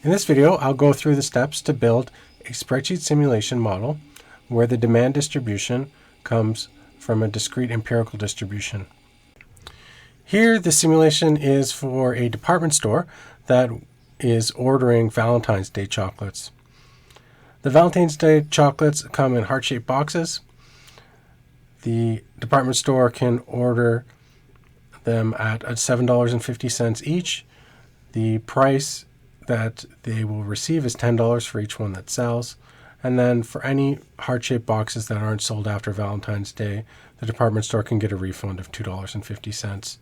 In this video, I'll go through the steps to build a spreadsheet simulation model where the demand distribution comes from a discrete empirical distribution. Here, the simulation is for a department store that is ordering Valentine's Day chocolates. The Valentine's Day chocolates come in heart-shaped boxes. The department store can order them at $7.50 each. The price that they will receive is $10 for each one that sells. And then for any heart-shaped boxes that aren't sold after Valentine's Day, the department store can get a refund of $2.50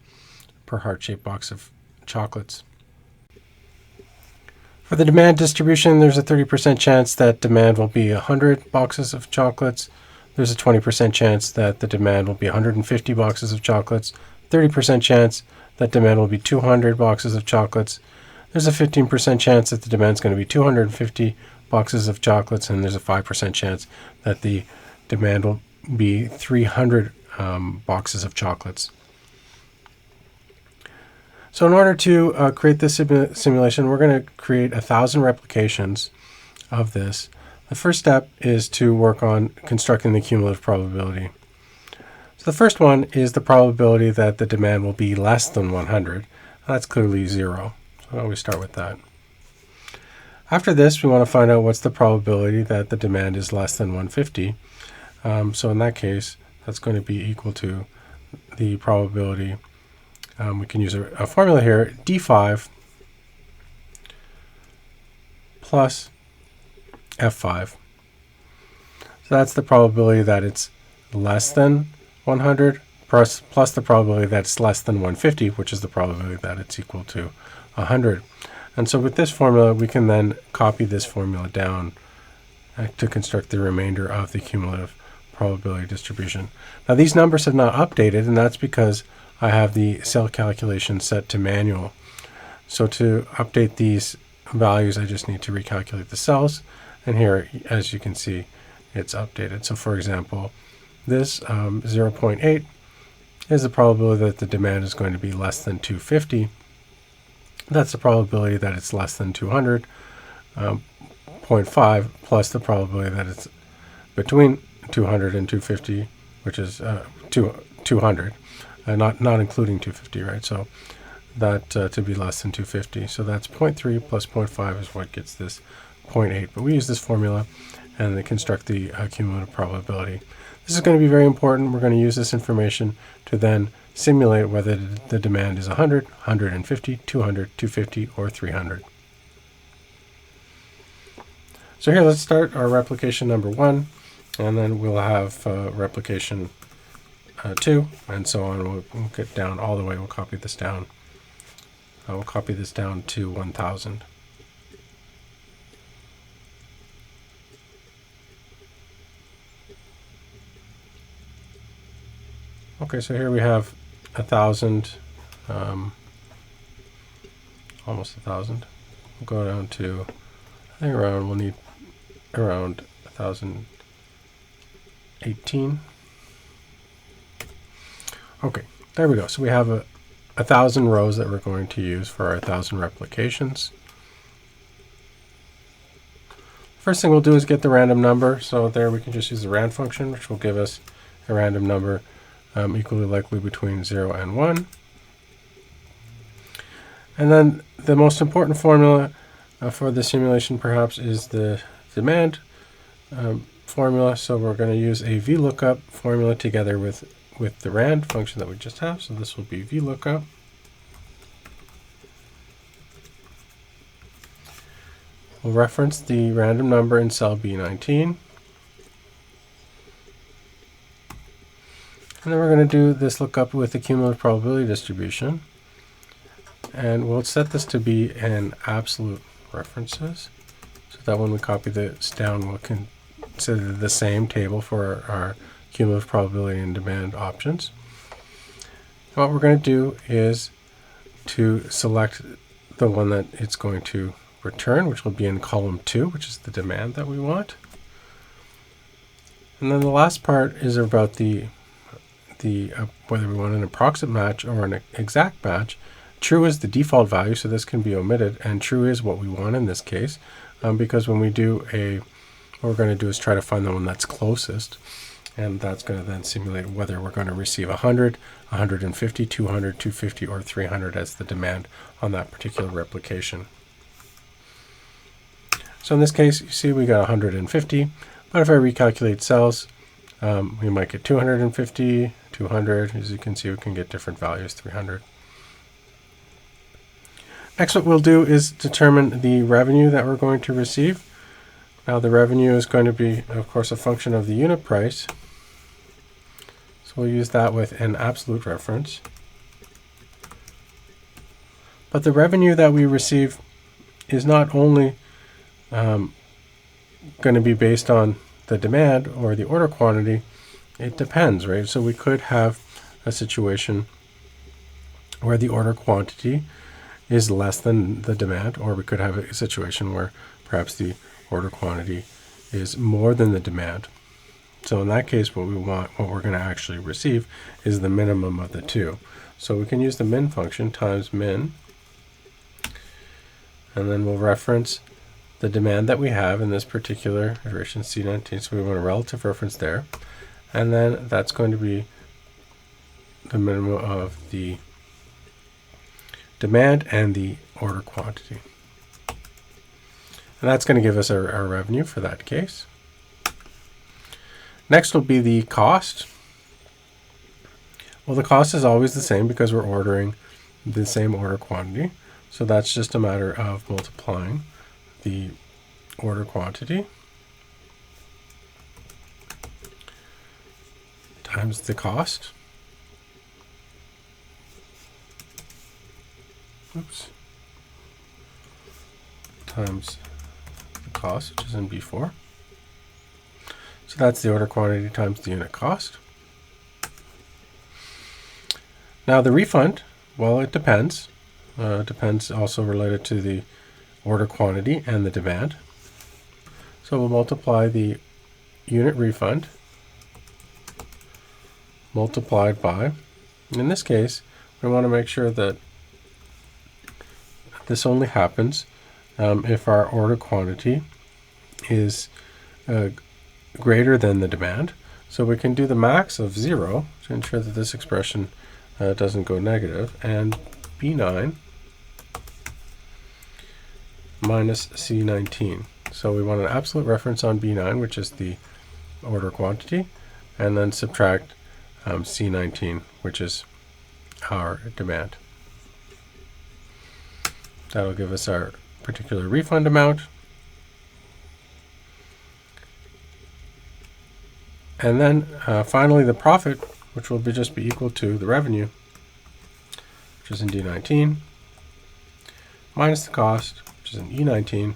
per heart-shaped box of chocolates. For the demand distribution, there's a 30% chance that demand will be 100 boxes of chocolates. There's a 20% chance that the demand will be 150 boxes of chocolates. 30% chance that demand will be 200 boxes of chocolates. There's a 15% chance that the demand is going to be 250 boxes of chocolates, and there's a 5% chance that the demand will be 300 boxes of chocolates. So in order to create this simulation, we're going to create 1,000 replications of this. The first step is to work on constructing the cumulative probability. So the first one is the probability that the demand will be less than 100. That's clearly 0. So we start with that. After this, we want to find out what's the probability that the demand is less than 150. So in that case, that's going to be equal to the probability. We can use a formula here, D5 plus F5. So that's the probability that it's less than 100 plus the probability that it's less than 150, which is the probability that it's equal to 100. And so with this formula, we can then copy this formula down to construct the remainder of the cumulative probability distribution. Now these numbers have not updated, and that's because I have the cell calculation set to manual. So to update these values, I just need to recalculate the cells. And here, as you can see, it's updated. So for example, this 0.8 is the probability that the demand is going to be less than 250. That's the probability that it's less than 200. 0.5 plus the probability that it's between 200 and 250, which is 200, not including 250, right? So that to be less than 250. So that's 0.3 plus 0.5 is what gets this 0.8. But we use this formula and they construct the cumulative probability. This is going to be very important. We're going to use this information to then simulate whether the demand is 100, 150, 200, 250, or 300. So here, let's start our replication number 1, and then we'll have replication 2, and so on. We'll get down all the way. We'll copy this down. We'll copy this down to 1,000. Okay, so here we have 1,000, almost 1,000. We'll go down to, I think we'll need around 1,018. Okay, there we go. So we have 1,000 rows that we're going to use for our 1,000 replications. First thing we'll do is get the random number. So there we can just use the rand function, which will give us a random number equally likely between 0 and 1. And then the most important formula for the simulation perhaps is the demand formula. So we're going to use a VLOOKUP formula together with the rand function that we just have. So this will be VLOOKUP. We'll reference the random number in cell B19. And then we're going to do this lookup with the cumulative probability distribution. And we'll set this to be an absolute references, so that when we copy this down, we'll consider the same table for our cumulative probability and demand options. And what we're going to do is to select the one that it's going to return, which will be in column 2, which is the demand that we want. And then the last part is about whether we want an approximate match or an exact match True is the default value, so this can be omitted, and true is what we want in this case, because when we do what we're going to do is try to find the one that's closest, and that's going to then simulate whether we're going to receive 100, 150, 200, 250, or 300 as the demand on that particular replication. So in this case, you see we got 150, but if I recalculate cells, we might get 250, 200. As you can see, we can get different values, 300. Next, what we'll do is determine the revenue that we're going to receive. Now, the revenue is going to be, of course, a function of the unit price. So we'll use that with an absolute reference. But the revenue that we receive is not only going to be based on the demand or the order quantity. It depends, right? So we could have a situation where the order quantity is less than the demand, or we could have a situation where perhaps the order quantity is more than the demand. So in that case, what we're going to actually receive is the minimum of the two. So we can use the min function times min, and then we'll reference the demand that we have in this particular iteration, C19, so we want a relative reference there. And then that's going to be the minimum of the demand and the order quantity. And that's going to give us our revenue for that case. Next will be the cost. Well, the cost is always the same because we're ordering the same order quantity. So that's just a matter of multiplying the order quantity times the cost. Times the cost, which is in B4. So that's the order quantity times the unit cost. Now the refund, well, it depends. Depends also related to the order quantity and the demand. So we'll multiply the unit refund multiplied by, in this case, we want to make sure that this only happens if our order quantity is greater than the demand. So we can do the max of 0 to ensure that this expression doesn't go negative, and B9 minus C19. So we want an absolute reference on B9, which is the order quantity, and then subtract C19, which is our demand. That'll give us our particular refund amount. And then finally the profit, which will just be equal to the revenue, which is in D19, minus the cost, which is in E19,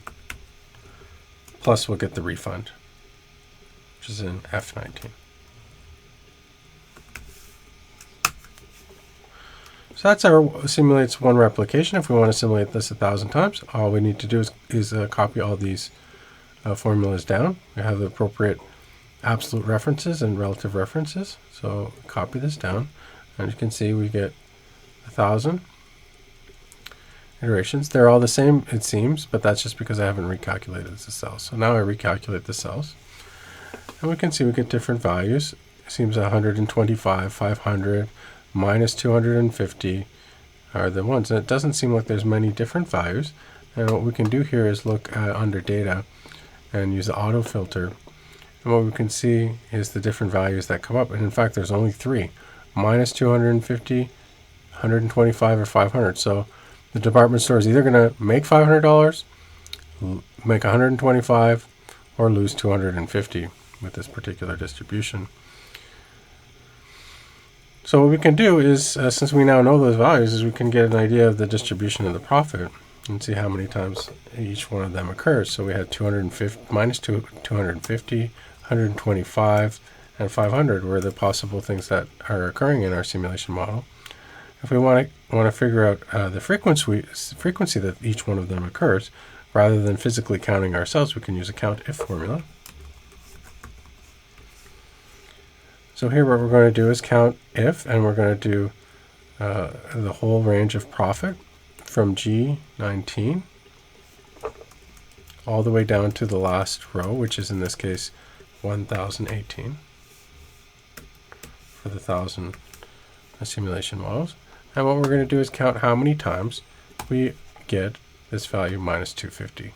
plus we'll get the refund, which is in F19. So that's our simulates one replication. If we want to simulate this 1,000 times, all we need to do is copy all these formulas down. We have the appropriate absolute references and relative references. So copy this down, and you can see we get 1,000 iterations. They're all the same, it seems, but that's just because I haven't recalculated the cells. So now I recalculate the cells, and we can see we get different values. It seems 125, 500, minus 250 are the ones. And it doesn't seem like there's many different values. And what we can do here is look under data and use the auto filter. And what we can see is the different values that come up. And in fact, there's only 3, minus 250, 125, or 500. So the department store is either going to make $500, make 125, or lose 250 with this particular distribution. So what we can do is, since we now know those values, is we can get an idea of the distribution of the profit and see how many times each one of them occurs. So we had 250, minus 250, 125, and 500 were the possible things that are occurring in our simulation model. If we want to figure out the frequency that each one of them occurs, rather than physically counting ourselves, we can use a COUNTIF formula. So here what we're going to do is count if, and we're going to do the whole range of profit from G19 all the way down to the last row, which is in this case 1018 for the 1,000 simulation models. And what we're going to do is count how many times we get this value minus 250.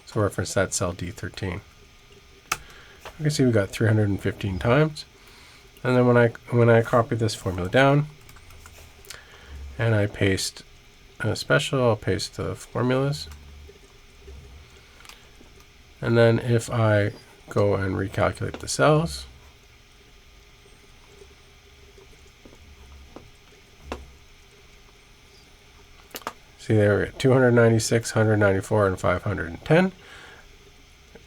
So reference that cell D13. You can see we got 315 times. And then when I copy this formula down and I paste a special, I'll paste the formulas. And then if I go and recalculate the cells, see there, 296, 194, and 510.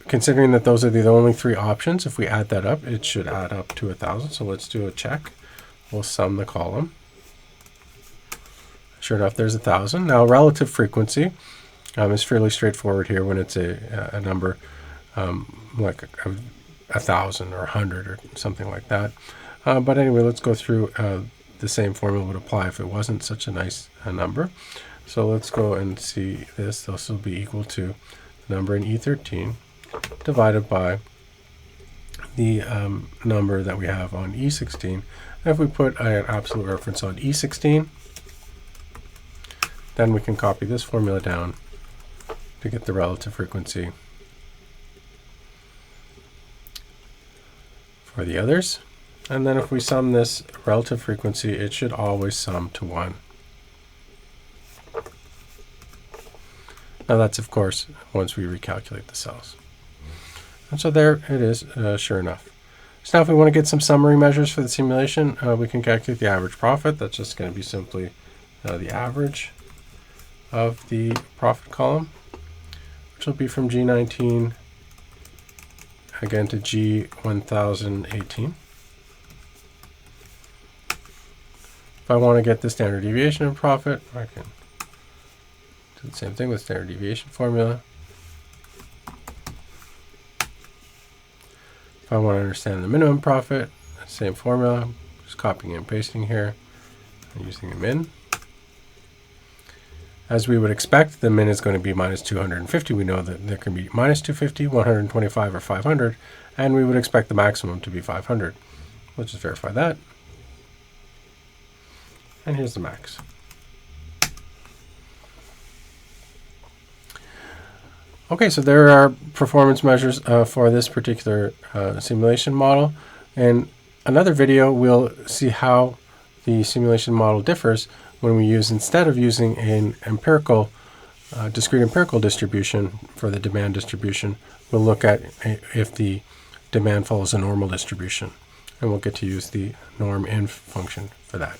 Considering that those are the only three options, if we add that up, it should add up to 1,000. So let's do a check. We'll sum the column. Sure enough, there's 1,000. Now, relative frequency is fairly straightforward here when it's a number like 1,000 or 100 or something like that. But anyway, let's go through the same formula would apply if it wasn't such a nice number. So let's go and see this. This will be equal to the number in E13 divided by the number that we have on E16. And if we put an absolute reference on E16, then we can copy this formula down to get the relative frequency for the others. And then if we sum this relative frequency, it should always sum to 1. Now that's, of course, once we recalculate the cells. And so there it is, sure enough. So now if we want to get some summary measures for the simulation, we can calculate the average profit. That's just going to be simply the average of the profit column, which will be from G19 again to G1018. If I want to get the standard deviation of profit, I can do the same thing with standard deviation formula. If I want to understand the minimum profit, same formula, just copying and pasting here and using the min. As we would expect, the min is going to be minus 250. We know that there can be minus 250, 125, or 500, and we would expect the maximum to be 500. Let's just verify that. And here's the max. Okay, so there are performance measures for this particular simulation model. In another video, we'll see how the simulation model differs when we use, instead of using an empirical, discrete empirical distribution for the demand distribution, we'll look at if the demand follows a normal distribution. And we'll get to use the norm inf function for that.